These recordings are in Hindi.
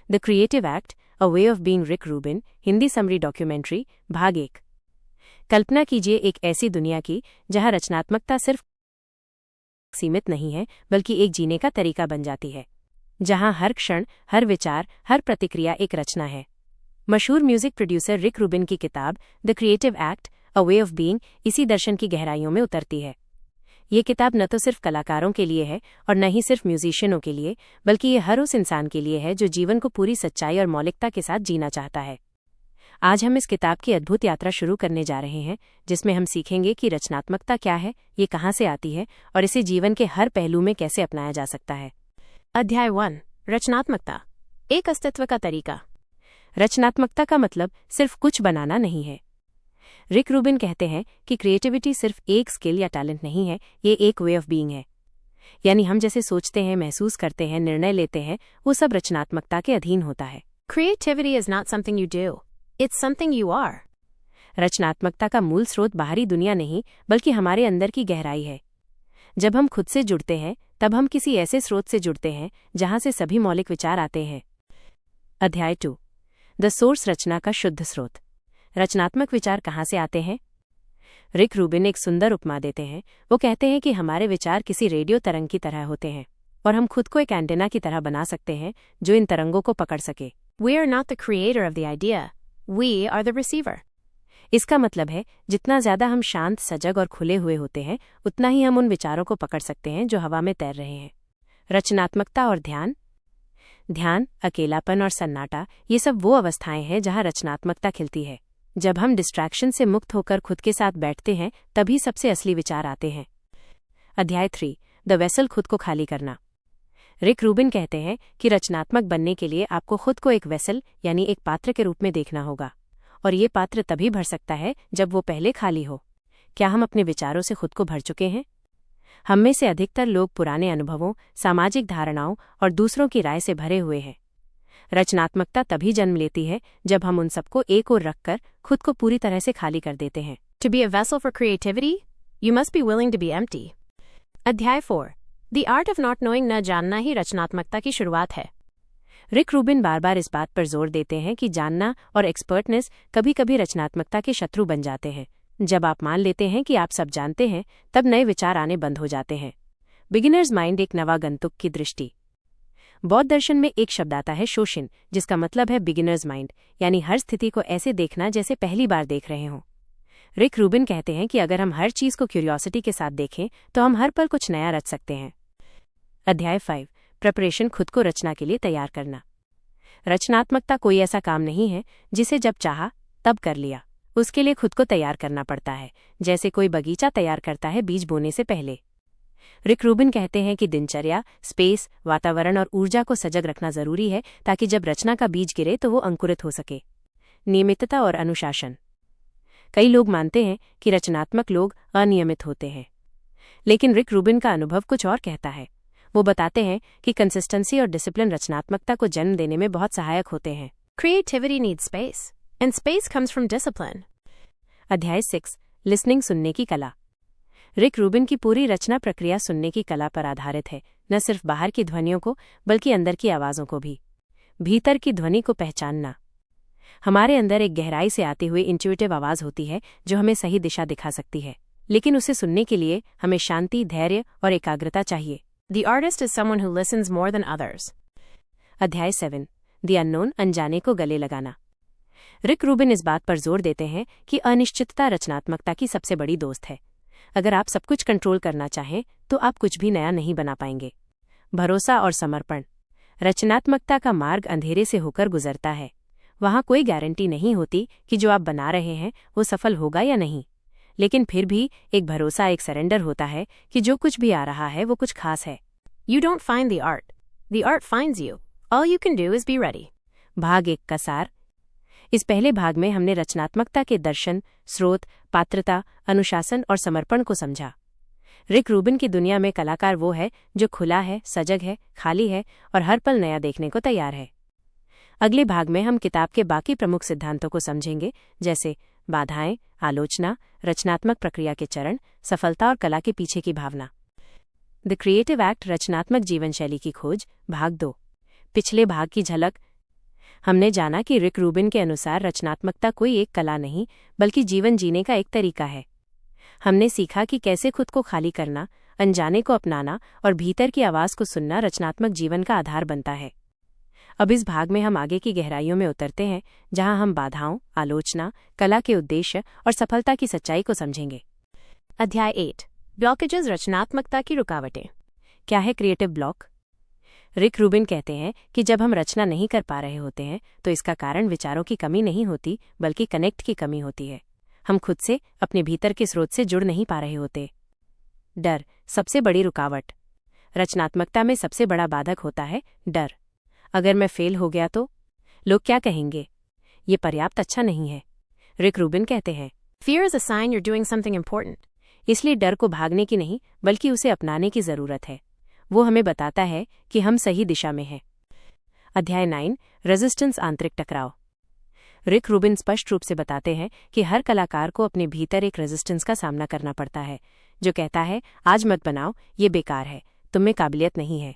The creative act, a way of being, Rick Rubin, Hindi summary documentary, भाग 1। कल्पना कीजिए एक ऐसी दुनिया की जहां रचनात्मकता सिर्फ सीमित नहीं है बल्कि एक जीने का तरीका बन जाती है, जहां हर क्षण, हर विचार, हर प्रतिक्रिया एक रचना है। मशहूर म्यूजिक प्रोड्यूसर रिक रूबिन की किताब the creative act, a way of being इसी दर्शन की गहराइयों में उतरती है। ये किताब न तो सिर्फ कलाकारों के लिए है और न ही सिर्फ म्यूजिशियनों के लिए, बल्कि ये हर उस इंसान के लिए है जो जीवन को पूरी सच्चाई और मौलिकता के साथ जीना चाहता है। आज हम इस किताब की अद्भुत यात्रा शुरू करने जा रहे हैं, जिसमें हम सीखेंगे कि रचनात्मकता क्या है, ये कहाँ से आती है और इसे जीवन के हर पहलू में कैसे अपनाया जा सकता है। अध्याय 1, रचनात्मकता, एक अस्तित्व का तरीका। रचनात्मकता का मतलब सिर्फ कुछ बनाना नहीं है। रिक रूबिन कहते हैं कि क्रिएटिविटी सिर्फ एक स्किल या टैलेंट नहीं है, ये एक वे ऑफ बीइंग है। यानी हम जैसे सोचते हैं, महसूस करते हैं, निर्णय लेते हैं, वो सब रचनात्मकता के अधीन होता है। Creativity is not something you do. It's something you are. रचनात्मकता का मूल स्रोत बाहरी दुनिया नहीं बल्कि हमारे अंदर की गहराई है। जब हम खुद से जुड़ते हैं तब हम किसी ऐसे स्रोत से जुड़ते हैं जहां से सभी मौलिक विचार आते हैं। अध्याय 2, द सोर्स, रचना का शुद्ध स्रोत। रचनात्मक विचार कहाँ से आते हैं? रिक रूबिन एक सुंदर उपमा देते हैं। वो कहते हैं कि हमारे विचार किसी रेडियो तरंग की तरह होते हैं और हम खुद को एक एंटेना की तरह बना सकते हैं जो इन तरंगों को पकड़ सके। We are not the creator of the idea. We are the receiver. इसका मतलब है जितना ज्यादा हम शांत, सजग और खुले हुए होते हैं उतना ही हम उन विचारों को पकड़ सकते हैं जो हवा में तैर रहे हैं। रचनात्मकता और ध्यान। ध्यान, अकेलापन और सन्नाटा, ये सब वो अवस्थाएं हैं जहां रचनात्मकता खिलती है। जब हम डिस्ट्रैक्शन से मुक्त होकर खुद के साथ बैठते हैं तभी सबसे असली विचार आते हैं। अध्याय 3, द वेसल, खुद को खाली करना। रिक रूबिन कहते हैं कि रचनात्मक बनने के लिए आपको खुद को एक वेसल यानी एक पात्र के रूप में देखना होगा, और ये पात्र तभी भर सकता है जब वो पहले खाली हो। क्या हम अपने विचारों से खुद को भर चुके हैं? हम में से अधिकतर लोग पुराने अनुभवों, सामाजिक धारणाओं और दूसरों की राय से भरे हुए हैं। रचनात्मकता तभी जन्म लेती है जब हम उन सबको एक ओर रखकर खुद को पूरी तरह से खाली कर देते हैं। To be a vessel for creativity, you must be willing to be empty. अध्याय 4, The art of not knowing, न जानना ही रचनात्मकता की शुरुआत है। रिक रूबिन बार बार इस बात पर जोर देते हैं कि जानना और एक्सपर्टनेस कभी कभी रचनात्मकता के शत्रु बन जाते हैं। जब आप मान लेते हैं कि आप सब जानते हैं तब नए विचार आने बंद हो जाते हैं। बिगिनर्स माइंड, एक नवागंतुक की दृष्टि। बौद्ध दर्शन में एक शब्द आता है शोशिन, जिसका मतलब है बिगिनर्स माइंड, यानी हर स्थिति को ऐसे देखना जैसे पहली बार देख रहे हों। रिक रूबिन कहते हैं कि अगर हम हर चीज को क्यूरियोसिटी के साथ देखें तो हम हर पल कुछ नया रच सकते हैं। अध्याय 5, प्रिपरेशन, खुद को रचना के लिए तैयार करना। रचनात्मकता कोई ऐसा काम नहीं है जिसे जब चाहा तब कर लिया। उसके लिए खुद को तैयार करना पड़ता है, जैसे कोई बगीचा तैयार करता है बीज बोने से पहले। रिक रूबिन कहते हैं कि दिनचर्या, स्पेस, वातावरण और ऊर्जा को सजग रखना जरूरी है ताकि जब रचना का बीज गिरे तो वो अंकुरित हो सके। नियमितता और अनुशासन। कई लोग मानते हैं कि रचनात्मक लोग अनियमित होते हैं, लेकिन रिक रूबिन का अनुभव कुछ और कहता है। वो बताते हैं कि कंसिस्टेंसी और डिसिप्लिन रचनात्मकता को जन्म देने में बहुत सहायक होते हैं। Creativity needs space, and space comes from discipline. अध्याय 6, लिसनिंग, सुनने की कला। रिक रूबिन की पूरी रचना प्रक्रिया सुनने की कला पर आधारित है, न सिर्फ बाहर की ध्वनियों को बल्कि अंदर की आवाज़ों को भी। भीतर की ध्वनि को पहचानना। हमारे अंदर एक गहराई से आती हुई इंट्यूटिव आवाज़ होती है जो हमें सही दिशा दिखा सकती है, लेकिन उसे सुनने के लिए हमें शांति, धैर्य और एकाग्रता चाहिए। The artist is someone who listens more than others. अध्याय 7, द अननोन, अनजाने को गले लगाना। रिक रूबिन इस बात पर जोर देते हैं कि अनिश्चितता रचनात्मकता की सबसे बड़ी दोस्त है। अगर आप सब कुछ कंट्रोल करना चाहें तो आप कुछ भी नया नहीं बना पाएंगे। भरोसा और समर्पण। रचनात्मकता का मार्ग अंधेरे से होकर गुजरता है। वहाँ कोई गारंटी नहीं होती कि जो आप बना रहे हैं वो सफल होगा या नहीं, लेकिन फिर भी एक भरोसा, एक सरेंडर होता है कि जो कुछ भी आ रहा है वो कुछ खास है। You don't find the art. The art finds you. All you can do is be ready. भाग 1 का सार। इस पहले भाग में हमने रचनात्मकता के दर्शन, स्रोत, पात्रता, अनुशासन और समर्पण को समझा। रिक रूबिन की दुनिया में कलाकार वो है जो खुला है, सजग है, खाली है और हर पल नया देखने को तैयार है। अगले भाग में हम किताब के बाकी प्रमुख सिद्धांतों को समझेंगे, जैसे बाधाएं, आलोचना, रचनात्मक प्रक्रिया के चरण, सफलता और कला के पीछे की भावना। द क्रिएटिव एक्ट, रचनात्मक जीवन शैली की खोज, भाग 2। पिछले भाग की झलक। हमने जाना कि रिक रूबिन के अनुसार रचनात्मकता कोई एक कला नहीं बल्कि जीवन जीने का एक तरीका है। हमने सीखा कि कैसे खुद को खाली करना, अनजाने को अपनाना और भीतर की आवाज़ को सुनना रचनात्मक जीवन का आधार बनता है। अब इस भाग में हम आगे की गहराइयों में उतरते हैं, जहां हम बाधाओं, आलोचना, कला के उद्देश्य और सफलता की सच्चाई को समझेंगे। अध्याय 8 ब्लॉकेजेस, रचनात्मकता की रुकावटें। क्या है क्रिएटिव ब्लॉक? रिक रूबिन कहते हैं कि जब हम रचना नहीं कर पा रहे होते हैं तो इसका कारण विचारों की कमी नहीं होती बल्कि कनेक्ट की कमी होती है। हम खुद से, अपने भीतर के स्रोत से जुड़ नहीं पा रहे होते। डर सबसे बड़ी रुकावट। रचनात्मकता में सबसे बड़ा बाधक होता है डर। अगर मैं फेल हो गया तो लोग क्या कहेंगे, ये पर्याप्त अच्छा नहीं है। रिक रूबिन कहते हैं, Fear is a sign you're doing something important. इसलिए डर को भागने की नहीं बल्कि उसे अपनाने की जरूरत है। वो हमें बताता है कि हम सही दिशा में हैं। अध्याय 9 रेजिस्टेंस, आंतरिक टकराव। रिक रूबिन स्पष्ट रूप से बताते हैं कि हर कलाकार को अपने भीतर एक रेजिस्टेंस का सामना करना पड़ता है, जो कहता है आज मत बनाओ, ये बेकार है, तुम में काबिलियत नहीं है।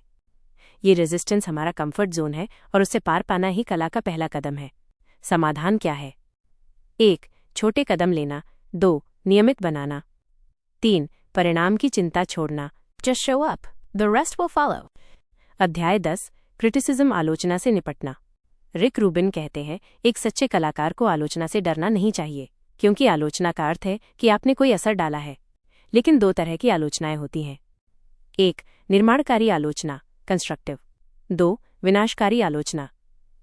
ये रेजिस्टेंस हमारा कंफर्ट जोन है और उससे पार पाना ही कला का पहला कदम है। समाधान क्या है? 1. छोटे कदम लेना। 2. नियमित बनाना। 3. परिणाम की चिंता छोड़ना। Just show up. The rest will follow. अध्याय 10 क्रिटिसिज्म, आलोचना से निपटना। रिक रूबिन कहते हैं एक सच्चे कलाकार को आलोचना से डरना नहीं चाहिए, क्योंकि आलोचना का अर्थ है कि आपने कोई असर डाला है। लेकिन 2 तरह की आलोचनाएं होती हैं। 1. निर्माणकारी आलोचना, कंस्ट्रक्टिव। 2. विनाशकारी आलोचना,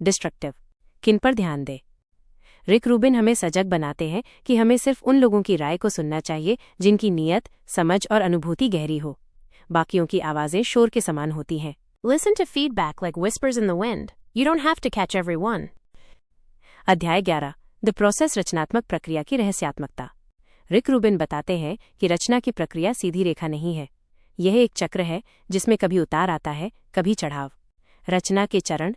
डिस्ट्रक्टिव। किन पर ध्यान दें? रिक रूबिन हमें सजग बनाते हैं कि हमें सिर्फ उन लोगों की राय को सुनना चाहिए जिनकी नीयत, समझ और अनुभूति गहरी हो। बाकियों की आवाजें शोर के समान होती हैं। Listen to feedback like whispers in the wind. You don't have to catch everyone. अध्याय 11 द प्रोसेस, रचनात्मक प्रक्रिया की रहस्यात्मकता। रिक रूबिन बताते हैं कि रचना की प्रक्रिया सीधी रेखा नहीं है। यह एक चक्र है जिसमें कभी उतार आता है, कभी चढ़ाव। रचना के चरण: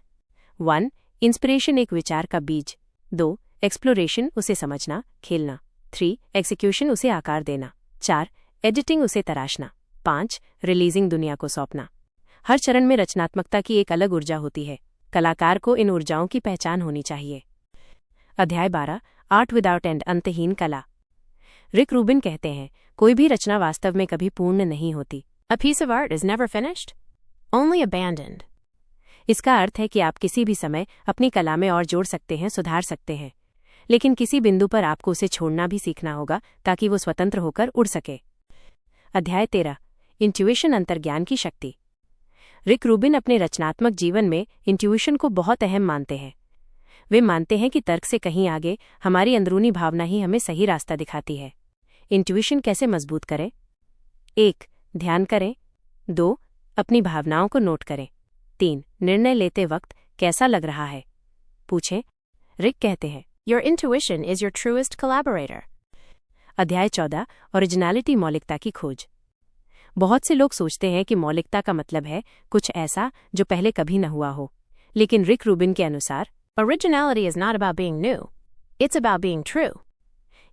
1. इंस्पिरेशन, एक विचार का बीज। 2. एक्सप्लोरेशन, उसे समझना, खेलना। 3. एग्जीक्यूशन, उसे आकार देना। 4. एडिटिंग, उसे तराशना। 5. रिलीजिंग, दुनिया को सौंपना। हर चरण में रचनात्मकता की एक अलग ऊर्जा होती है। कलाकार को इन ऊर्जाओं की पहचान होनी चाहिए। अध्याय 12 आर्ट विदाउट एंड, अंतहीन कला। रिक रूबिन कहते हैं कोई भी रचना वास्तव में कभी पूर्ण नहीं होती। A piece of art is never finished, only abandoned. इसका अर्थ है कि आप किसी भी समय अपनी कला में और जोड़ सकते हैं, सुधार सकते हैं, लेकिन किसी बिंदु पर आपको उसे छोड़ना भी सीखना होगा ताकि वो स्वतंत्र होकर उड़ सके। अध्याय 13 इंट्यूइशन, अंतर्ज्ञान की शक्ति। रिक रूबिन अपने रचनात्मक जीवन में इंट्यूइशन को बहुत अहम मानते हैं। वे मानते हैं कि तर्क से कहीं आगे हमारी अंदरूनी भावना ही हमें सही रास्ता दिखाती है। इंट्यूइशन कैसे मजबूत करें? 1. ध्यान करें। 2. अपनी भावनाओं को नोट करें। 3. निर्णय लेते वक्त कैसा लग रहा है, पूछें। रिक कहते हैं Your intuition is your truest collaborator. अध्याय 14 ओरिजिनलिटी, मौलिकता की खोज। बहुत से लोग सोचते हैं कि मौलिकता का मतलब है कुछ ऐसा जो पहले कभी न हुआ हो, लेकिन रिक रूबिन के अनुसार Originality is not about being new. It's about being true.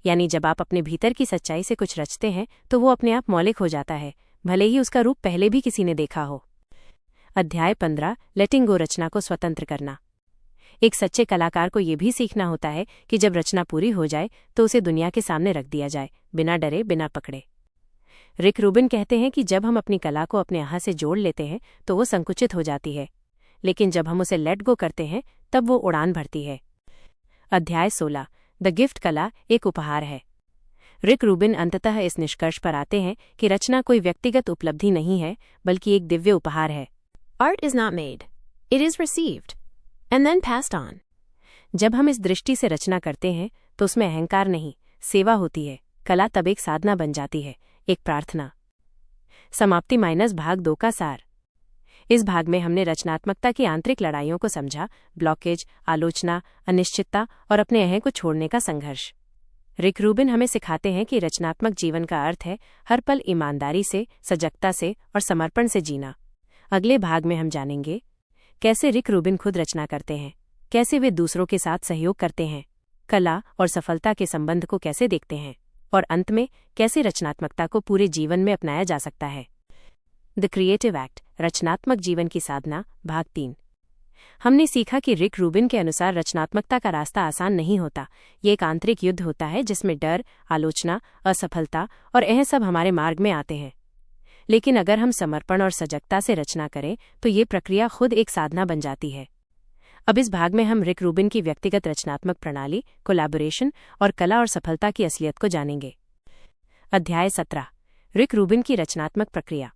यानी जब आप अपने भीतर की सच्चाई से कुछ रचते हैं तो वो अपने आप मौलिक हो जाता है, भले ही उसका रूप पहले भी किसी ने देखा हो। अध्याय 15 लेटिंग गो, रचना को स्वतंत्र करना। एक सच्चे कलाकार को यह भी सीखना होता है कि जब रचना पूरी हो जाए तो उसे दुनिया के सामने रख दिया जाए, बिना डरे, बिना पकड़े। रिक रूबिन कहते हैं कि जब हम अपनी कला को अपने यहाँ से जोड़ लेते हैं तो वो संकुचित हो जाती है, लेकिन जब हम उसे लेट गो करते हैं तब वो उड़ान भरती है। अध्याय 16 द गिफ्ट, कला एक उपहार है। रिक रूबिन अंततः इस निष्कर्ष पर आते हैं कि रचना कोई व्यक्तिगत उपलब्धि नहीं है बल्कि एक दिव्य उपहार है। Art is not made. It is received and then passed on. जब हम इस दृष्टि से रचना करते हैं तो उसमें अहंकार नहीं, सेवा होती है। कला तब एक साधना बन जाती है, एक प्रार्थना। समाप्ति - भाग 2 का सार। इस भाग में हमने रचनात्मकता की आंतरिक लड़ाइयों को समझा: ब्लॉकेज, आलोचना, अनिश्चितता और अपने अहं को छोड़ने का संघर्ष। रिक रूबिन हमें सिखाते हैं कि रचनात्मक जीवन का अर्थ है हर पल ईमानदारी से, सजगता से और समर्पण से जीना। अगले भाग में हम जानेंगे कैसे रिक रूबिन खुद रचना करते हैं, कैसे वे दूसरों के साथ सहयोग करते हैं, कला और सफलता के संबंध को कैसे देखते हैं, और अंत में कैसे रचनात्मकता को पूरे जीवन में अपनाया जा सकता है। द क्रिएटिव एक्ट, रचनात्मक जीवन की साधना, भाग 3। हमने सीखा कि रिक रूबिन के अनुसार रचनात्मकता का रास्ता आसान नहीं होता। ये एक आंतरिक युद्ध होता है जिसमें डर, आलोचना, असफलता और यह सब हमारे मार्ग में आते हैं। लेकिन अगर हम समर्पण और सजगता से रचना करें तो ये प्रक्रिया खुद एक साधना बन जाती है। अब इस भाग में हम रिक रूबिन की व्यक्तिगत रचनात्मक प्रणाली, कोलैबोरेशन और कला और सफलता की असलियत को जानेंगे। अध्याय 17। रिक रूबिन की रचनात्मक प्रक्रिया।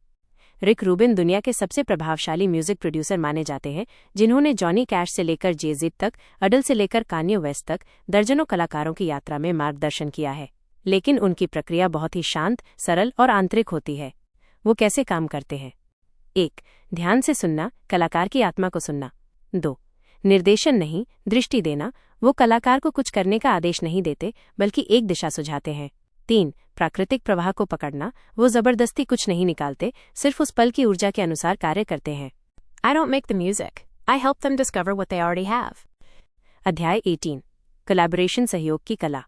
रिक रूबिन दुनिया के सबसे प्रभावशाली म्यूजिक प्रोड्यूसर माने जाते हैं, जिन्होंने जॉनी कैश से लेकर जे-ज़िप तक, अडल से लेकर कान्ये वेस्ट तक दर्जनों कलाकारों की यात्रा में मार्गदर्शन किया है। लेकिन उनकी प्रक्रिया बहुत ही शांत, सरल और आंतरिक होती है। वो कैसे काम करते हैं? 1. ध्यान से सुनना, कलाकार की आत्मा को सुनना। 2. निर्देशन नहीं, दृष्टि देना, वो कलाकार को कुछ करने का आदेश नहीं देते बल्कि एक दिशा सुझाते हैं। 3. प्राकृतिक प्रवाह को पकड़ना, वो जबरदस्ती कुछ नहीं निकालते, सिर्फ उस पल की ऊर्जा के अनुसार कार्य करते हैं। I don't make the music. I help them discover what they already have. अध्याय 18। कोलैबोरेशन, सहयोग की कला।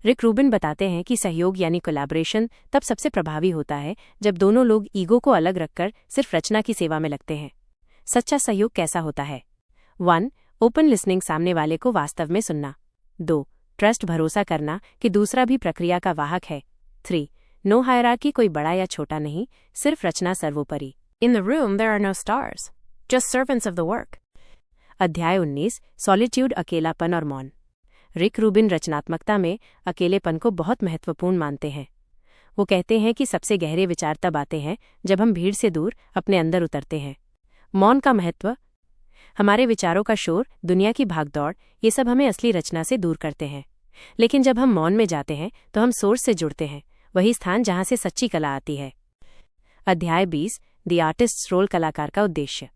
रिक रूबिन बताते हैं कि सहयोग यानी कोलैबोरेशन तब सबसे प्रभावी होता है जब दोनों लोग ईगो को अलग रखकर सिर्फ रचना की सेवा में लगते हैं। सच्चा सहयोग कैसा होता है? 1. ओपन लिसनिंग, सामने वाले को वास्तव में सुनना। 2. ट्रस्ट, भरोसा करना कि दूसरा भी प्रक्रिया का वाहक है। 3. नो हायरार्की, कोई बड़ा या छोटा नहीं, सिर्फ रचना सर्वोपरि। In the room there are no stars, just servants of the work. अध्याय 19। सॉलिट्यूड, अकेलापन और मौन। रिक रूबिन रचनात्मकता में अकेलेपन को बहुत महत्वपूर्ण मानते हैं। वो कहते हैं कि सबसे गहरे विचार तब आते हैं जब हम भीड़ से दूर अपने अंदर उतरते हैं। मौन का महत्व। हमारे विचारों का शोर, दुनिया की भागदौड़, ये सब हमें असली रचना से दूर करते हैं। लेकिन जब हम मौन में जाते हैं तो हम सोर्स से जुड़ते हैं, वही स्थान जहां से सच्ची कला आती है। अध्याय 20। द आर्टिस्ट्स रोल, कलाकार का उद्देश्य।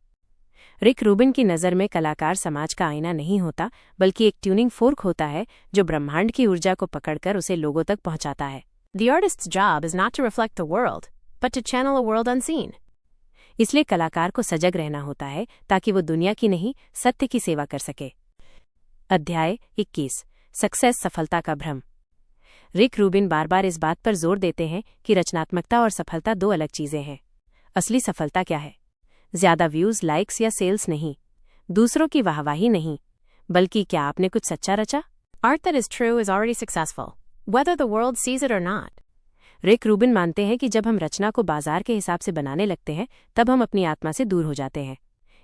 रिक रूबिन की नज़र में कलाकार समाज का आईना नहीं होता बल्कि एक ट्यूनिंग फोर्क होता है जो ब्रह्मांड की ऊर्जा को पकड़कर उसे लोगों तक पहुंचाता है। The artist's job is not to reflect the world, but to channel a world unseen. इसलिए कलाकार को सजग रहना होता है ताकि वो दुनिया की नहीं, सत्य की सेवा कर सके। अध्याय 21। सक्सेस, सफलता का भ्रम। रिक रूबिन बार बार इस बात पर जोर देते हैं कि रचनात्मकता और सफलता दो अलग चीजें हैं। असली सफलता क्या है? ज्यादा व्यूज, लाइक्स या सेल्स नहीं, दूसरों की वाहवाही नहीं, बल्कि क्या आपने कुछ सच्चा रचा? Art that is true is already successful, whether the world sees it or not. Rick Rubin मानते हैं कि जब हम रचना को बाजार के हिसाब से बनाने लगते हैं तब हम अपनी आत्मा से दूर हो जाते हैं।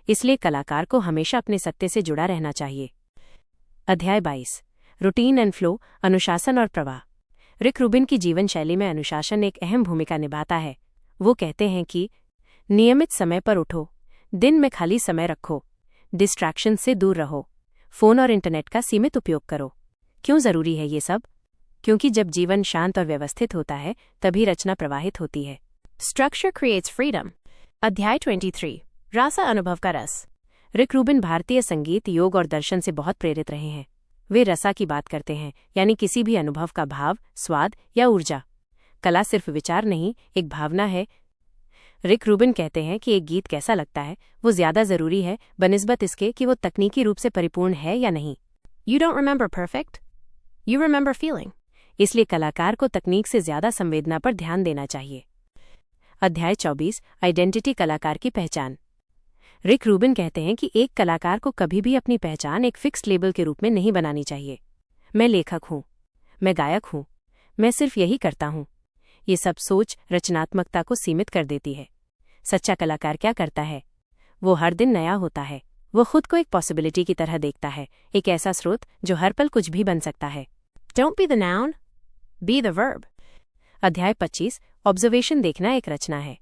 इसलिए कलाकार को हमेशा अपने सत्य से जुड़ा रहना चाहिए। अध्याय 22। रूटीन एंड फ्लो, अनुशासन और प्रवाह। रिक रूबिन की जीवन शैली में अनुशासन एक अहम भूमिका निभाता है। वो कहते हैं कि नियमित समय पर उठो, दिन में खाली समय रखो, डिस्ट्रैक्शन से दूर रहो, फोन और इंटरनेट का सीमित उपयोग करो। क्यों जरूरी है ये सब? क्योंकि जब जीवन शांत और व्यवस्थित होता है तभी रचना प्रवाहित होती है। Structure creates freedom. अध्याय 23। रासा, अनुभव का रस। रिक रूबिन भारतीय संगीत, योग और दर्शन से बहुत प्रेरित रहे हैं। वे रसा की बात करते हैं, यानी किसी भी अनुभव का भाव, स्वाद या ऊर्जा। कला सिर्फ विचार नहीं, एक भावना है। रिक रूबिन कहते हैं कि एक गीत कैसा लगता है वो ज्यादा जरूरी है बनिस्बत इसके कि वो तकनीकी रूप से परिपूर्ण है या नहीं। You don't remember perfect, you remember feeling. इसलिए कलाकार को तकनीक से ज्यादा संवेदना पर ध्यान देना चाहिए। अध्याय 24। आइडेंटिटी, कलाकार की पहचान। रिक रूबिन कहते हैं कि एक कलाकार को कभी भी अपनी पहचान एक फिक्स्ड लेबल के रूप में नहीं बनानी चाहिए। मैं लेखक हूँ, मैं गायक हूँ, मैं सिर्फ यही करता हूँ। ये सब सोच रचनात्मकता को सीमित कर देती है। सच्चा कलाकार क्या करता है? वो हर दिन नया होता है। वो खुद को एक पॉसिबिलिटी की तरह देखता है, एक ऐसा स्रोत जो हर पल कुछ भी बन सकता है। Don't be the noun, be the verb. अध्याय 25। ऑब्जर्वेशन, देखना एक रचना है।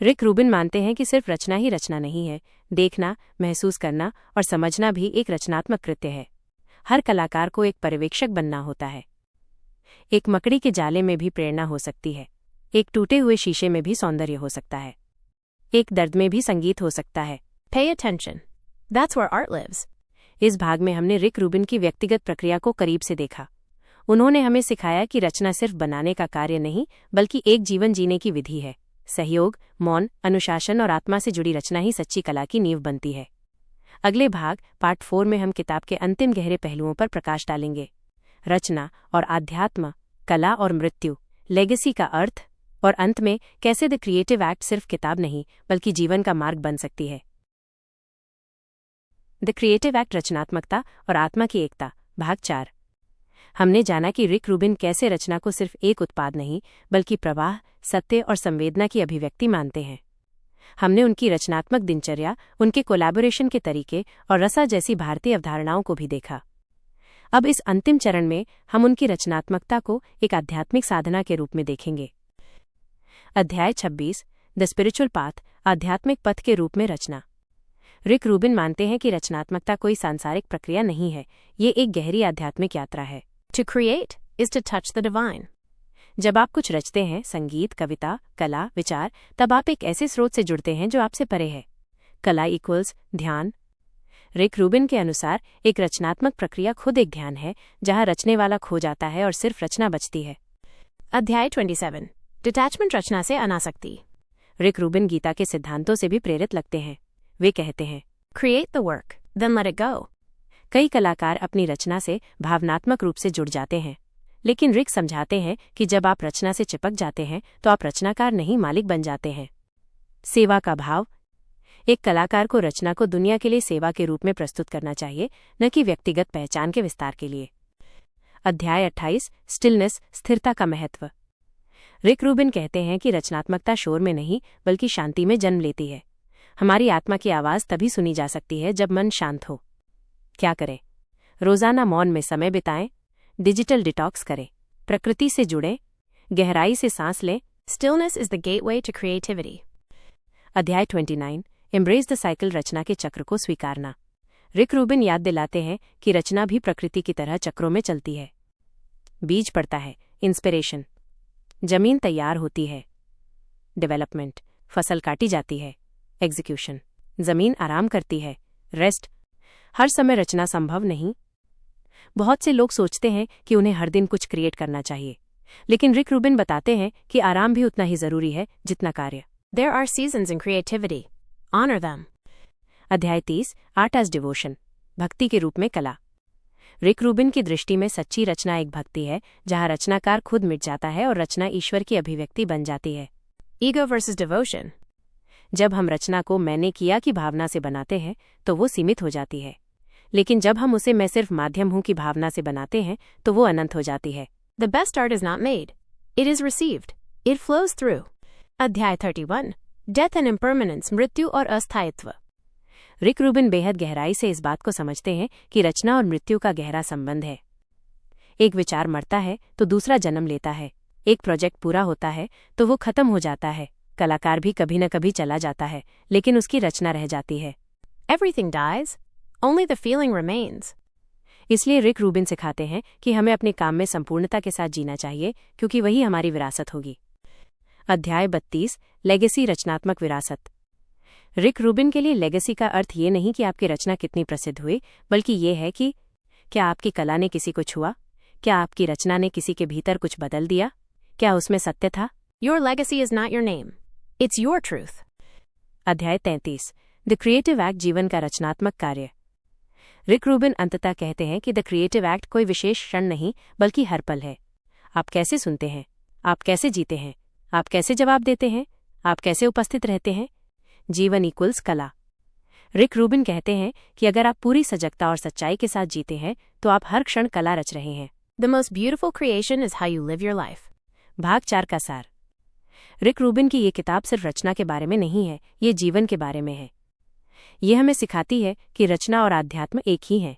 रिक रूबिन मानते हैं कि सिर्फ रचना ही रचना नहीं है, देखना, महसूस करना और समझना भी एक रचनात्मक कृत्य है। हर कलाकार को एक पर्यवेक्षक बनना होता है। एक मकड़ी के जाले में भी प्रेरणा हो सकती है, एक टूटे हुए शीशे में भी सौंदर्य हो सकता है, एक दर्द में भी संगीत हो सकता है। Pay attention. That's where art lives. इस भाग में हमने रिक रूबिन की व्यक्तिगत प्रक्रिया को करीब से देखा। उन्होंने हमें सिखाया कि रचना सिर्फ बनाने का कार्य नहीं बल्कि एक जीवन जीने की विधि है। सहयोग, मौन, अनुशासन और आत्मा से जुड़ी रचना ही सच्ची कला की नींव बनती है। अगले भाग पार्ट 4 में हम किताब के अंतिम गहरे पहलुओं पर प्रकाश डालेंगे। रचना और आध्यात्म, कला और मृत्यु, लेगेसी का अर्थ और अंत में कैसे द क्रिएटिव एक्ट सिर्फ किताब नहीं बल्कि जीवन का मार्ग बन सकती है। द क्रिएटिव एक्ट, रचनात्मकता और आत्मा की एकता, भाग 4। हमने जाना कि रिक रूबिन कैसे रचना को सिर्फ एक उत्पाद नहीं बल्कि प्रवाह, सत्य और संवेदना की अभिव्यक्ति मानते हैं। हमने उनकी रचनात्मक दिनचर्या, उनके कोलैबोरेशन के तरीके और रसा जैसी भारतीय अवधारणाओं को भी देखा। अब इस अंतिम चरण में हम उनकी रचनात्मकता को एक आध्यात्मिक साधना के रूप में देखेंगे। अध्याय 26, द स्पिरिचुअल पाथ, आध्यात्मिक पथ के रूप में रचना। रिक रूबिन मानते हैं कि रचनात्मकता कोई सांसारिक प्रक्रिया नहीं है, ये एक गहरी आध्यात्मिक यात्रा है। To create is to touch the divine. जब आप कुछ रचते हैं, संगीत, कविता, कला, विचार, तब आप एक ऐसे स्रोत से जुड़ते हैं जो आपसे परे है। कला इक्वल्स ध्यान। रिक रूबिन के अनुसार एक रचनात्मक प्रक्रिया खुद एक ध्यान है, जहां रचने वाला खो जाता है और सिर्फ रचना बचती है। अध्याय 27, डिटैचमेंट, रचना से अनासक्ति। रिक रूबिन गीता के सिद्धांतों से भी प्रेरित लगते हैं। वे कहते हैं, Create the work, then let it go. कई कलाकार अपनी रचना से भावनात्मक रूप से जुड़ जाते हैं, लेकिन रिक समझाते हैं कि जब आप रचना से चिपक जाते हैं तो आप रचनाकार नहीं, मालिक बन जाते हैं। सेवा का भाव। एक कलाकार को रचना को दुनिया के लिए सेवा के रूप में प्रस्तुत करना चाहिए, न कि व्यक्तिगत पहचान के विस्तार के लिए। अध्याय 28, स्टिलनेस, स्थिरता का महत्व। रिक रूबिन कहते हैं कि रचनात्मकता शोर में नहीं बल्कि शांति में जन्म लेती है। हमारी आत्मा की आवाज़ तभी सुनी जा सकती है जब मन शांत हो। क्या करें? रोजाना मौन में समय बिताएं, डिजिटल डिटॉक्स करें, प्रकृति से जुड़ें, गहराई से सांस लें। Stillness is the gateway to creativity. अध्याय 29, एम्ब्रेस द साइकिल, रचना के चक्र को स्वीकारना। रिक रूबिन याद दिलाते हैं कि रचना भी प्रकृति की तरह चक्रों में चलती है। बीज पड़ता है, इंस्पिरेशन, जमीन तैयार होती है, डेवलपमेंट, फसल काटी जाती है, एग्जीक्यूशन, जमीन आराम करती है, रेस्ट। हर समय रचना संभव नहीं। बहुत से लोग सोचते हैं कि उन्हें हर दिन कुछ क्रिएट करना चाहिए, लेकिन रिक रूबिन बताते हैं कि आराम भी उतना ही जरूरी है जितना कार्य। There are seasons in creativity. Honor them. अध्याय 30, आर्ट एज डिवोशन, भक्ति के रूप में कला। रिक रूबिन की दृष्टि में सच्ची रचना एक भक्ति है, जहां रचनाकार खुद मिट जाता है और रचना ईश्वर की अभिव्यक्ति बन जाती है। Ego versus devotion. जब हम रचना को मैंने किया की भावना से बनाते हैं तो वो सीमित हो जाती है, लेकिन जब हम उसे मैं सिर्फ माध्यम हूं की भावना से बनाते हैं तो वो अनंत हो जाती है। The best art is not made. It is received. It flows through. अध्याय 31, डेथ एंड इम्परमानेंस, मृत्यु और अस्थायित्व। रिक रूबिन बेहद गहराई से इस बात को समझते हैं कि रचना और मृत्यु का गहरा संबंध है। एक विचार मरता है तो दूसरा जन्म लेता है, एक प्रोजेक्ट पूरा होता है तो वो खत्म हो जाता है। कलाकार भी कभी न कभी चला जाता है, लेकिन उसकी रचना रह जाती है। Everything dies. Only the feeling remains. इसलिए रिक रूबिन सिखाते हैं कि हमें अपने काम में संपूर्णता के साथ जीना चाहिए, क्योंकि वही हमारी विरासत होगी। अध्याय 32, लेगेसी, रचनात्मक विरासत। रिक रूबिन के लिए लेगेसी का अर्थ ये नहीं कि आपकी रचना कितनी प्रसिद्ध हुई, बल्कि ये है कि क्या आपकी कला ने किसी को छुआ, क्या आपकी रचना ने किसी के भीतर कुछ बदल दिया, क्या उसमें सत्य था। Your legacy is not your name. It's your truth. अध्याय 33, द क्रिएटिव एक्ट, जीवन का रचनात्मक कार्य। रिक रूबिन अंततः कहते हैं कि द क्रिएटिव एक्ट कोई विशेष क्षण नहीं बल्कि हर पल है। आप कैसे सुनते हैं, आप कैसे जीते हैं, आप कैसे जवाब देते हैं, आप कैसे उपस्थित रहते हैं। जीवन इक्वल्स कला। रिक रूबिन कहते हैं कि अगर आप पूरी सजगता और सच्चाई के साथ जीते हैं तो आप हर क्षण कला रच रहे हैं। The most beautiful creation is how you live your life. भाग 4 का सार। रिक रूबिन की ये किताब सिर्फ रचना के बारे में नहीं है, ये जीवन के बारे में है। ये हमें सिखाती है कि रचना और आध्यात्म एक ही हैं।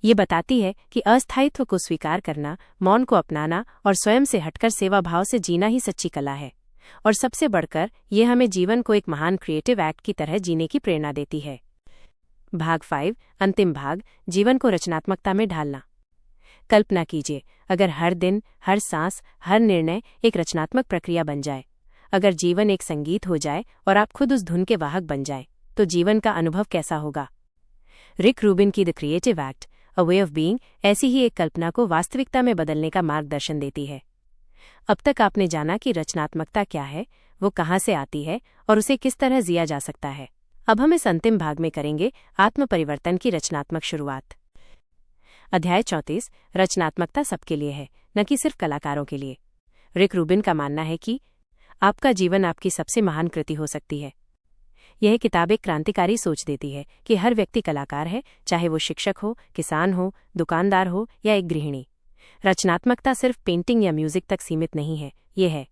ये बताती है कि अस्थायित्व को स्वीकार करना, मौन को अपनाना और स्वयं से हटकर सेवा भाव से जीना ही सच्ची कला है। और सबसे बढ़कर ये हमें जीवन को एक महान क्रिएटिव एक्ट की तरह जीने की प्रेरणा देती है। भाग 5, अंतिम भाग, जीवन को रचनात्मकता में ढालना। कल्पना कीजिए, अगर हर दिन, हर सांस, हर निर्णय एक रचनात्मक प्रक्रिया बन जाए, अगर जीवन एक संगीत हो जाए और आप खुद उस धुन के वाहक बन जाए, तो जीवन का अनुभव कैसा होगा। रिक रूबिन की the creative act, a way of being, ऐसी ही एक कल्पना को वास्तविकता में बदलने का मार्गदर्शन देती है। अब तक आपने जाना कि रचनात्मकता क्या है, वो कहाँ से आती है और उसे किस तरह जिया जा सकता है। अब हम इस अंतिम भाग में करेंगे आत्म परिवर्तन की रचनात्मक शुरुआत। अध्याय 34, रचनात्मकता सबके लिए है, न कि सिर्फ कलाकारों के लिए। रिक रूबिन का मानना है कि आपका जीवन आपकी सबसे महान कृति हो सकती है। यह किताब एक क्रांतिकारी सोच देती है कि हर व्यक्ति कलाकार है, चाहे वो शिक्षक हो, किसान हो, दुकानदार हो या एक गृहिणी। रचनात्मकता सिर्फ पेंटिंग या म्यूजिक तक सीमित नहीं है, ये है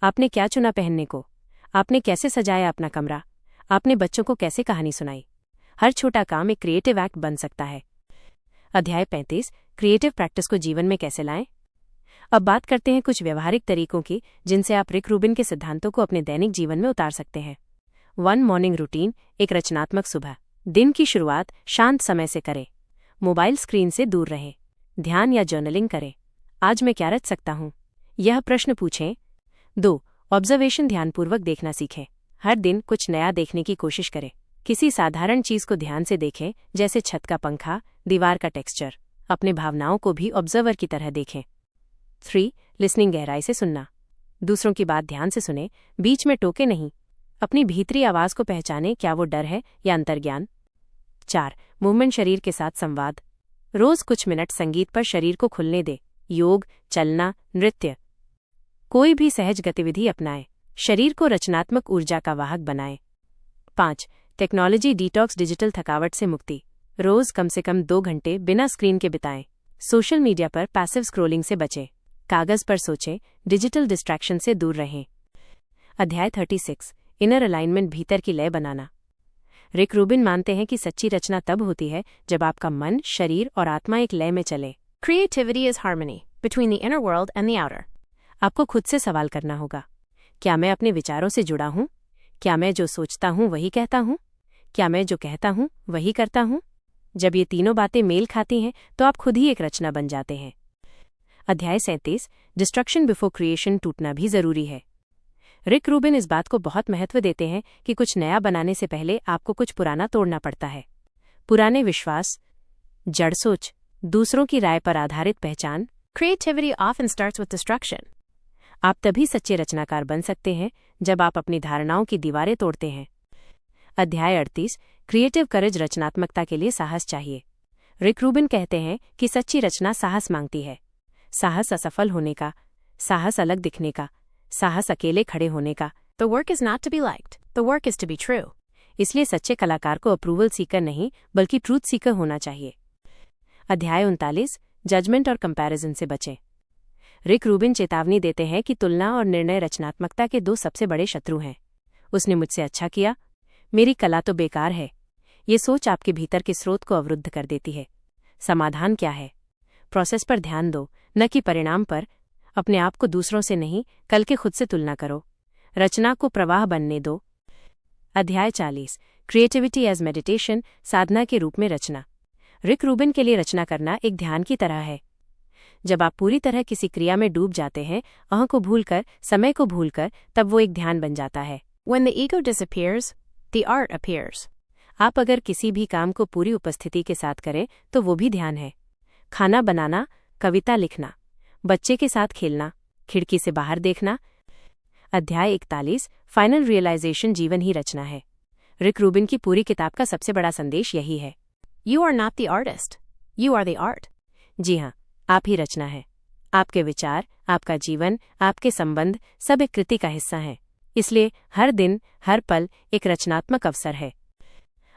आपने क्या चुना पहनने को, आपने कैसे सजाया अपना कमरा, आपने बच्चों को कैसे कहानी सुनाई। हर छोटा काम एक क्रिएटिव एक्ट बन सकता है। अध्याय 35 क्रिएटिव प्रैक्टिस को जीवन में कैसे लाएं। अब बात करते हैं कुछ व्यवहारिक तरीकों की जिनसे आप रिक रूबिन के सिद्धांतों को अपने दैनिक जीवन में उतार सकते हैं। 1 मॉर्निंग रूटीन, एक रचनात्मक सुबह। दिन की शुरुआत शांत समय से करें। मोबाइल स्क्रीन से दूर रहें। ध्यान या जर्नलिंग करें। आज मैं क्या रच सकता हूँ, यह प्रश्न पूछें। 2 ऑब्जर्वेशन, ध्यानपूर्वक देखना सीखें। हर दिन कुछ नया देखने की कोशिश करें। किसी साधारण चीज को ध्यान से देखें, जैसे छत का पंखा, दीवार का टेक्सचर। अपने भावनाओं को भी ऑब्जर्वर की तरह देखें। 3 लिसनिंग, गहराई से सुनना। दूसरों की बात ध्यान से सुने, बीच में टोके नहीं। अपनी भीतरी आवाज को पहचानें, क्या वो डर है या अंतर्ज्ञान। 4 मूवमेंट, शरीर के साथ संवाद। रोज कुछ मिनट संगीत पर शरीर को खुलने दे। योग, चलना, नृत्य, कोई भी सहज गतिविधि अपनाएं। शरीर को रचनात्मक ऊर्जा का वाहक बनाएं। 5 टेक्नोलॉजी डिटॉक्स, डिजिटल थकावट से मुक्ति। रोज कम से कम 2 घंटे बिना स्क्रीन के बिताएं। सोशल मीडिया पर पैसिव स्क्रोलिंग से बचें। कागज पर सोचें, डिजिटल डिस्ट्रैक्शन से दूर रहें। अध्याय 36 इनर अलाइनमेंट, भीतर की लय बनाना। रिक रूबिन मानते हैं कि सच्ची रचना तब होती है जब आपका मन, शरीर और आत्मा एक लय में चले। Creativity is harmony between the inner world and the outer. आपको खुद से सवाल करना होगा, क्या मैं अपने विचारों से जुड़ा हूँ? क्या मैं जो सोचता हूँ वही कहता हूँ? क्या मैं जो कहता हूँ वही करता हूँ? जब ये तीनों बातें मेल खाती हैं तो आप खुद ही एक रचना बन जाते हैं। अध्याय 37 डिस्ट्रक्शन बिफोर क्रिएशन, टूटना भी जरूरी है। रिक रूबिन इस बात को बहुत महत्व देते हैं कि कुछ नया बनाने से पहले आपको कुछ पुराना तोड़ना पड़ता है। पुराने विश्वास, जड़ सोच, दूसरों की राय पर आधारित पहचान। Creativity often starts with destruction. आप तभी सच्चे रचनाकार बन सकते हैं जब आप अपनी धारणाओं की दीवारें तोड़ते हैं। अध्याय 38 क्रिएटिव करेज, रचनात्मकता के लिए साहस चाहिए। रिक रूबिन कहते हैं कि सच्ची रचना साहस मांगती है। साहस असफल होने का, साहस अलग दिखने का, साहस अकेले खड़े होने का। The work is not to be liked. The work is to be true. इसलिए सच्चे कलाकार को अप्रूवल सीकर नहीं बल्कि ट्रूथ सीकर होना चाहिए। अध्याय 39 जजमेंट और कंपैरिजन से बचें। रिक रूबिन चेतावनी देते हैं कि तुलना और निर्णय रचनात्मकता के 2 सबसे बड़े शत्रु हैं। उसने मुझसे अच्छा किया, मेरी कला तो बेकार है। ये सोच आपके भीतर के स्रोत को अवरुद्ध कर देती है। समाधान क्या है? प्रोसेस पर ध्यान दो, न कि परिणाम पर। अपने आप को दूसरों से नहीं, कल के खुद से तुलना करो। रचना को प्रवाह बनने दो। अध्याय 40 क्रिएटिविटी एज मेडिटेशन, साधना के रूप में रचना। रिक रूबिन के लिए रचना करना एक ध्यान की तरह है। जब आप पूरी तरह किसी क्रिया में डूब जाते हैं, अहं को भूलकर, समय को भूलकर, तब वो एक ध्यान बन जाता है। When the ego disappears, the art appears. आप अगर किसी भी काम को पूरी उपस्थिति के साथ करें तो वो भी ध्यान है। खाना बनाना, कविता लिखना, बच्चे के साथ खेलना, खिड़की से बाहर देखना। अध्याय 41 फाइनल रियलाइजेशन, जीवन ही रचना है। रिक रूबिन की पूरी किताब का सबसे बड़ा संदेश यही है। You are not the artist. You are the art. जी हाँ, आप ही रचना है। आपके विचार, आपका जीवन, आपके संबंध सब एक कृति का हिस्सा हैं। इसलिए हर दिन, हर पल एक रचनात्मक अवसर है।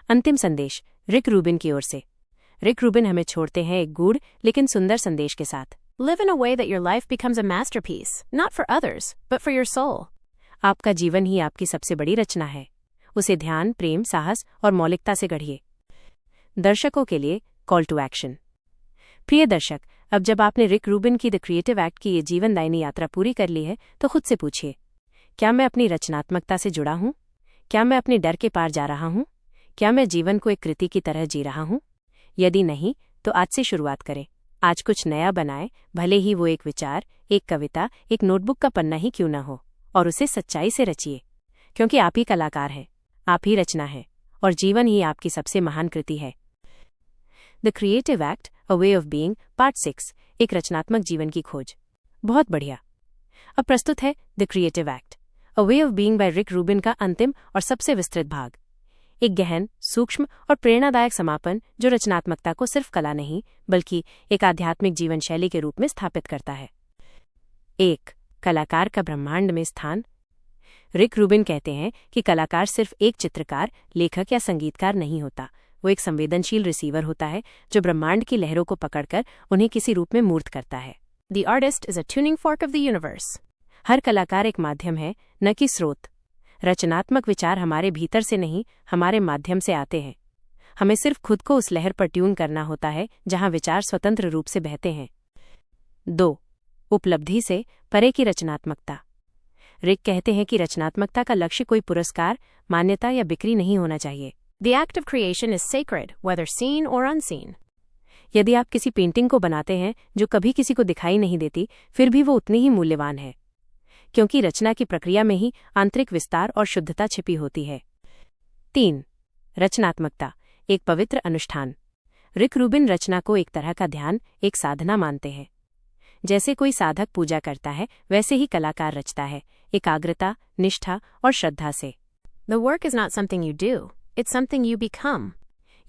अंतिम संदेश रिक रूबिन की ओर से। रिक रूबिन हमें छोड़ते हैं एक गूढ़ लेकिन सुंदर संदेश के साथ। Live in a way that your life becomes a masterpiece, not for others, but for your soul. आपका जीवन ही आपकी सबसे बड़ी रचना है। उसे ध्यान, प्रेम, साहस और मौलिकता से गढ़िए। दर्शकों के लिए कॉल टू एक्शन। प्रिय दर्शक, अब जब आपने रिक रूबिन की द क्रिएटिव एक्ट की ये जीवनदायिनी यात्रा पूरी कर ली है तो खुद से पूछिए, क्या मैं अपनी रचनात्मकता से जुड़ा हूँ? क्या मैं अपने डर के पार जा रहा हूँ? क्या मैं जीवन को एक कृति की तरह जी रहा हूँ? यदि नहीं, तो आज से शुरुआत करें। आज कुछ नया बनाएं, भले ही वो एक विचार, एक कविता, एक नोटबुक का पन्ना ही क्यों न हो, और उसे सच्चाई से रचिए। क्योंकि आप ही कलाकार हैं, आप ही रचना है, और जीवन ही आपकी सबसे महान कृति है। The creative act, a way of being, part 6, एक रचनात्मक जीवन की खोज। बहुत बढ़िया। अब प्रस्तुत है the creative act, a way of being by Rick Rubin का अंतिम और सबसे विस्तृत भाग। एक गहन, सूक्ष्म और प्रेरणादायक समापन जो रचनात्मकता को सिर्फ कला नहीं बल्कि एक आध्यात्मिक जीवन शैली के रूप में स्थापित करता है। 1. कलाकार का ब्रह्मांड में स्थान। रिक रूबिन कहते हैं कि कलाकार सिर्फ एक चित्रकार, लेखक या संगीतकार नहीं होता, वो एक संवेदनशील रिसीवर होता है जो ब्रह्मांड की लहरों को पकड़कर उन्हें किसी रूप में मूर्त करता है। The artist is a tuning fork of the universe. हर कलाकार एक माध्यम है, न कि स्रोत। रचनात्मक विचार हमारे भीतर से नहीं, हमारे माध्यम से आते हैं। हमें सिर्फ खुद को उस लहर पर ट्यून करना होता है जहां विचार स्वतंत्र रूप से बहते हैं। 2. उपलब्धि से परे की रचनात्मकता। रिक कहते हैं कि रचनात्मकता का लक्ष्य कोई पुरस्कार, मान्यता या बिक्री नहीं होना चाहिए। The act of creation is sacred, whether seen or unseen. यदि आप किसी पेंटिंग को बनाते हैं जो कभी किसी को दिखाई नहीं देती, फिर भी वो उतनी ही मूल्यवान है, क्योंकि रचना की प्रक्रिया में ही आंतरिक विस्तार और शुद्धता छिपी होती है। 3. रचनात्मकता एक पवित्र अनुष्ठान। रिक रूबिन रचना को एक तरह का ध्यान, एक साधना मानते हैं। जैसे कोई साधक पूजा करता है, वैसे ही कलाकार रचता है, एकाग्रता, निष्ठा और श्रद्धा से। The work is not something you do, it's something you become.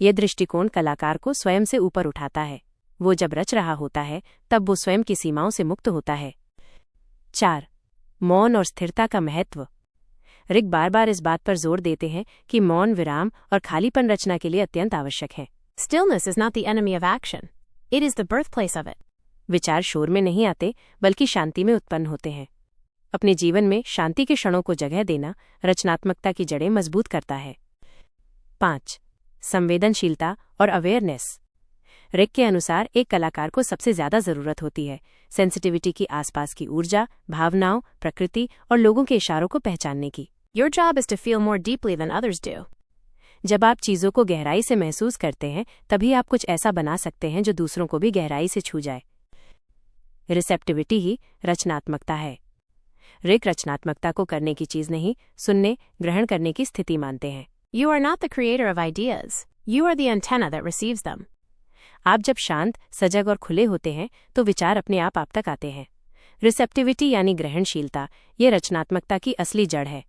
यह दृष्टिकोण कलाकार को स्वयं से ऊपर उठाता है। वो जब रच रहा होता है, तब वो स्वयं की सीमाओं से मुक्त होता है। 4. मौन और स्थिरता का महत्व। रिक बार बार इस बात पर जोर देते हैं कि मौन, विराम और खालीपन रचना के लिए अत्यंत आवश्यक है। Stillness is not the enemy of action. It is the birthplace of it. विचार शोर में नहीं आते, बल्कि शांति में उत्पन्न होते हैं। अपने जीवन में शांति के क्षणों को जगह देना रचनात्मकता की जड़ें मजबूत करता है। 5. संवेदनशीलता और अवेयरनेस। रिक के अनुसार एक कलाकार को सबसे ज्यादा जरूरत होती है सेंसिटिविटी की, आसपास की ऊर्जा, भावनाओं, प्रकृति और लोगों के इशारों को पहचानने की। Your job is to feel more deeply than others do. जब आप चीजों को गहराई से महसूस करते हैं, तभी आप कुछ ऐसा बना सकते हैं जो दूसरों को भी गहराई से छू जाए। रिसेप्टिविटी ही रचनात्मकता है। रिक रचनात्मकता को करने की चीज नहीं, सुनने, ग्रहण करने की स्थिति मानते हैं। You are not the creator of ideas. You are the antenna that receives them. आप जब शांत, सजग और खुले होते हैं, तो विचार अपने आप तक आते हैं। रिसेप्टिविटी यानी ग्रहणशीलता, ये रचनात्मकता की असली जड़ है।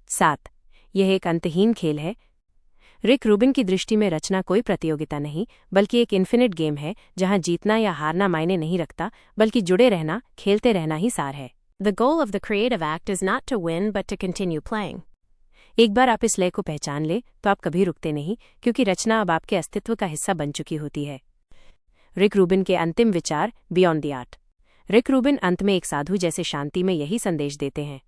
7. यह एक अंतहीन खेल है। रिक रूबिन की दृष्टि में रचना कोई प्रतियोगिता नहीं, बल्कि एक इन्फिनिट गेम है जहां जीतना या हारना मायने नहीं रखता, बल्कि जुड़े रहना, खेलते रहना ही सार है। The goal of the creative act is not to win but to continue playing. एक बार आप इस लय को पहचान ले तो आप कभी रुकते नहीं, क्योंकि रचना अब आपके अस्तित्व का हिस्सा बन चुकी होती है। रिक रूबिन के अंतिम विचार, beyond the art. Rick Rubin अंत में एक साधु जैसे शांति में यही संदेश देते हैं,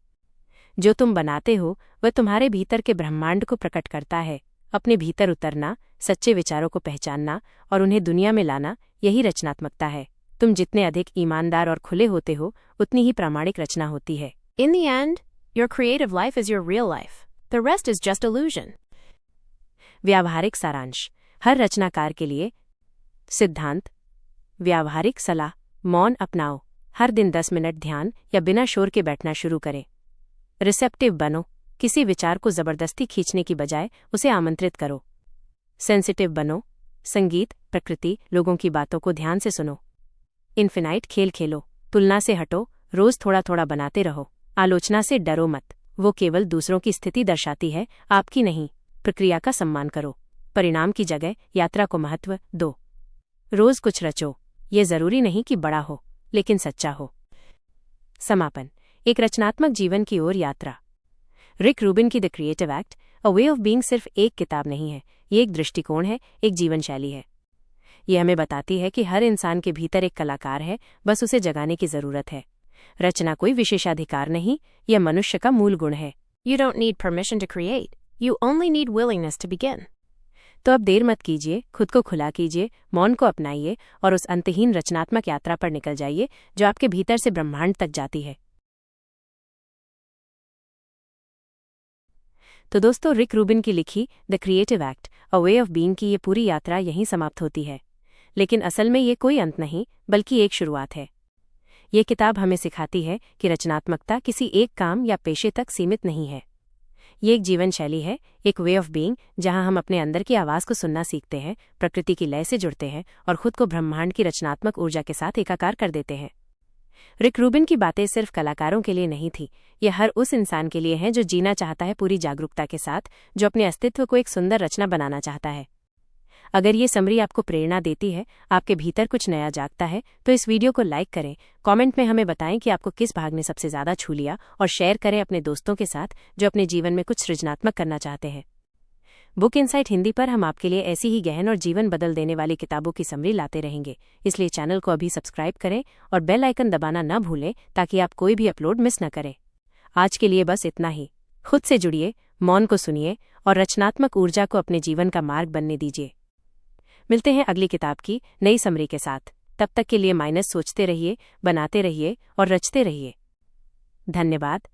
जो तुम बनाते हो वह तुम्हारे भीतर के ब्रह्मांड को प्रकट करता है। अपने भीतर उतरना, सच्चे विचारों को पहचानना और उन्हें दुनिया में लाना, यही रचनात्मकता है। तुम जितने अधिक ईमानदार और खुले होते हो, उतनी ही प्रामाणिक रचना होती है। In the end, your creative life is your real life. The rest is just illusion. व्यावहारिक सारांश। हर रचनाकार के लिए सिद्धांत। व्यावहारिक सलाह, मौन अपनाओ। हर दिन 10 मिनट ध्यान या बिना शोर के बैठना शुरू करें। रिसेप्टिव बनो। किसी विचार को जबरदस्ती खींचने की बजाय उसे आमंत्रित करो। सेंसिटिव बनो। संगीत, प्रकृति, लोगों की बातों को ध्यान से सुनो। इन्फिनाइट खेल खेलो। तुलना से हटो, रोज थोड़ा थोड़ा बनाते रहो। आलोचना से डरो मत, वो केवल दूसरों की स्थिति दर्शाती है, आपकी नहीं। प्रक्रिया का सम्मान करो। परिणाम की जगह यात्रा को महत्व दो। रोज कुछ रचो। ये जरूरी नहीं कि बड़ा हो, लेकिन सच्चा हो। समापन। एक रचनात्मक जीवन की ओर यात्रा। रिक रूबिन की the creative act, a way of being सिर्फ एक किताब नहीं है, ये एक दृष्टिकोण है, एक जीवन शैली है। ये हमें बताती है कि हर इंसान के भीतर एक कलाकार है, बस उसे जगाने की जरूरत है। रचना कोई विशेषाधिकार नहीं, यह मनुष्य का मूल गुण है। You don't need permission to create. You only need willingness to begin. तो अब देर मत कीजिए, खुद को खुला कीजिए, मौन को अपनाइए और उस अंतहीन रचनात्मक यात्रा पर निकल जाइए जो आपके भीतर से ब्रह्मांड तक जाती है। तो दोस्तों, रिक रूबिन की लिखी the creative act, a way of being की ये पूरी यात्रा यहीं समाप्त होती है। लेकिन असल में ये कोई अंत नहीं, बल्कि एक शुरुआत है। ये किताब हमें सिखाती है कि रचनात्मकता किसी एक काम या पेशे तक सीमित नहीं है। ये एक जीवन शैली है, एक वे ऑफ बीइंग, जहां हम अपने अंदर की आवाज को सुनना सीखते हैं, प्रकृति की लय से जुड़ते हैं और खुद को ब्रह्मांड की रचनात्मक ऊर्जा के साथ एकाकार कर देते हैं। रिक रूबिन की बातें सिर्फ कलाकारों के लिए नहीं थी, ये हर उस इंसान के लिए हैं जो जीना चाहता है पूरी जागरूकता के साथ, जो अपने अस्तित्व को एक सुंदर रचना बनाना चाहता है। अगर ये समरी आपको प्रेरणा देती है, आपके भीतर कुछ नया जागता है, तो इस वीडियो को लाइक करें, कमेंट में हमें बताएं कि आपको किस भाग ने सबसे ज़्यादा छू लिया और शेयर करें अपने दोस्तों के साथ जो अपने जीवन में कुछ सृजनात्मक करना चाहते हैं। बुक इनसाइट हिंदी पर हम आपके लिए ऐसी ही गहन और जीवन बदल देने वाली किताबों की समरी लाते रहेंगे, इसलिए चैनल को अभी सब्सक्राइब करें और बेल आइकन दबाना न भूलें ताकि आप कोई भी अपलोड मिस न करें। आज के लिए बस इतना ही। खुद से जुड़िए, मौन को सुनिए और रचनात्मक ऊर्जा को अपने जीवन का मार्ग बनने दीजिए। मिलते हैं अगली किताब की नई समरी के साथ। तब तक के लिए सोचते रहिए, बनाते रहिए और रचते रहिए। धन्यवाद।